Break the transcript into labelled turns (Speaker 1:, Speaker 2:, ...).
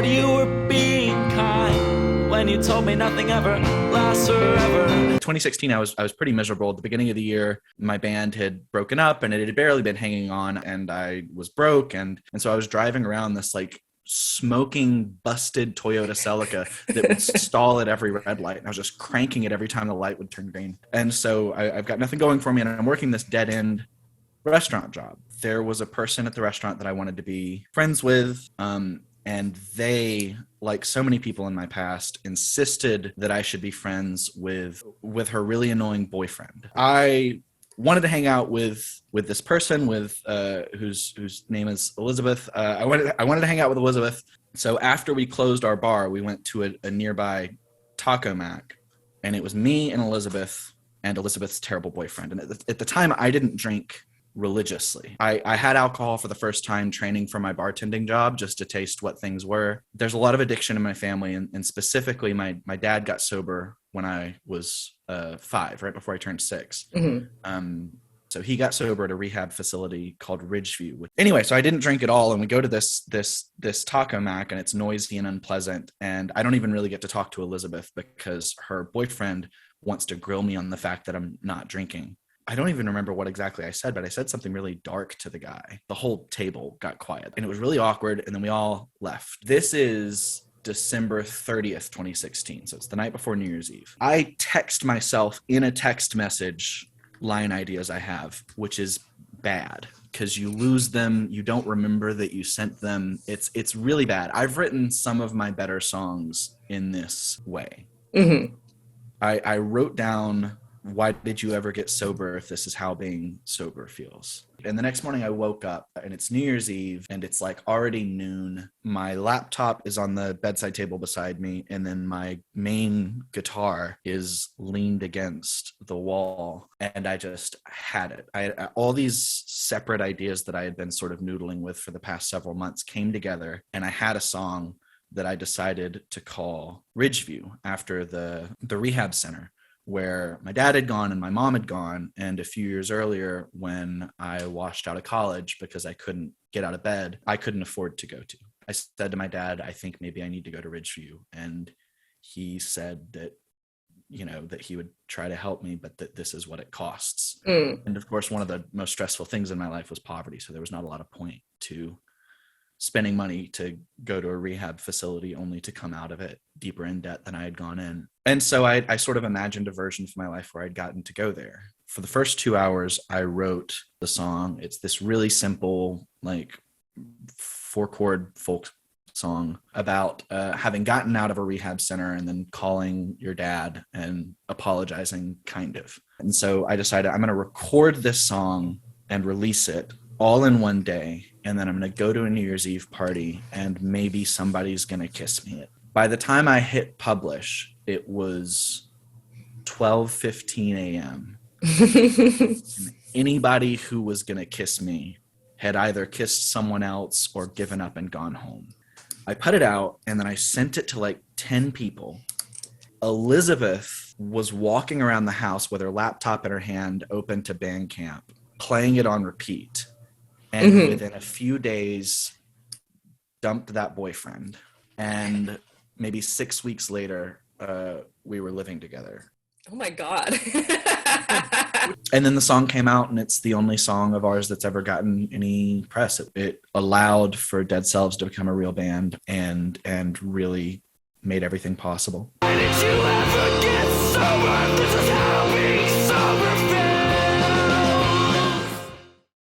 Speaker 1: thought you were being kind when you told me nothing ever lasts forever. In 2016, I was pretty miserable. At the beginning of the year, my band had broken up and it had barely been hanging on, and I was broke. And so I was driving around this like smoking, busted Toyota Celica that would stall at every red light. And I was just cranking it every time the light would turn green. And so I've got nothing going for me, and I'm working this dead-end restaurant job. There was a person at the restaurant that I wanted to be friends with, and they, like so many people in my past, insisted that I should be friends with her really annoying boyfriend. I wanted to hang out with this person whose name is Elizabeth. I wanted to hang out with Elizabeth. So after we closed our bar, we went to a nearby Taco Mac, and it was me and Elizabeth's terrible boyfriend. And at the time, I didn't drink religiously. I had alcohol for the first time training for my bartending job, just to taste what things were. There's a lot of addiction in my family, and specifically my dad got sober when I was 5, right before I turned 6. Mm-hmm. So he got sober at a rehab facility called Ridgeview. Anyway, so I didn't drink at all, and we go to this Taco Mac, and it's noisy and unpleasant, and I don't even really get to talk to Elizabeth because her boyfriend wants to grill me on the fact that I'm not drinking. I don't even remember what exactly I said, but I said something really dark to the guy. The whole table got quiet, and it was really awkward, and then we all left. This is December 30th, 2016, so it's the night before New Year's Eve. I text myself in a text message line ideas I have, which is bad because you lose them, you don't remember that you sent them. It's really bad. I've written some of my better songs in this way. Mm-hmm. I wrote down, why did you ever get sober if this is how being sober feels? And the next morning I woke up, and it's New Year's Eve, and it's like already noon. My laptop is on the bedside table beside me, and then my main guitar is leaned against the wall, and I just had it. All these separate ideas that I had been sort of noodling with for the past several months came together, and I had a song that I decided to call Ridgeview, after the rehab center where my dad had gone and my mom had gone. And a few years earlier, when I washed out of college because I couldn't get out of bed, I couldn't afford to go to. I said to my dad, I think maybe I need to go to Ridgeview. And he said that, that he would try to help me, but that this is what it costs. Mm. And of course, one of the most stressful things in my life was poverty. So there was not a lot of point to spending money to go to a rehab facility only to come out of it deeper in debt than I had gone in. And so I sort of imagined a version for my life where I'd gotten to go there. For the first 2 hours, I wrote the song. It's this really simple, like 4-chord folk song about having gotten out of a rehab center and then calling your dad and apologizing, kind of. And so I decided I'm going to record this song and release it all in one day, and then I'm going to go to a New Year's Eve party, and maybe somebody's going to kiss me. By the time I hit publish, it was 12:15 a.m. Anybody who was going to kiss me had either kissed someone else or given up and gone home. I put it out, and then I sent it to like 10 people. Elizabeth was walking around the house with her laptop in her hand, open to Bandcamp, playing it on repeat. And within a few days, dumped that boyfriend. And maybe 6 weeks later, we were living together.
Speaker 2: Oh my God.
Speaker 1: And then the song came out, and it's the only song of ours that's ever gotten any press. It allowed for Dead Selves to become a real band and really made everything possible. Why did you ever get sober? This is how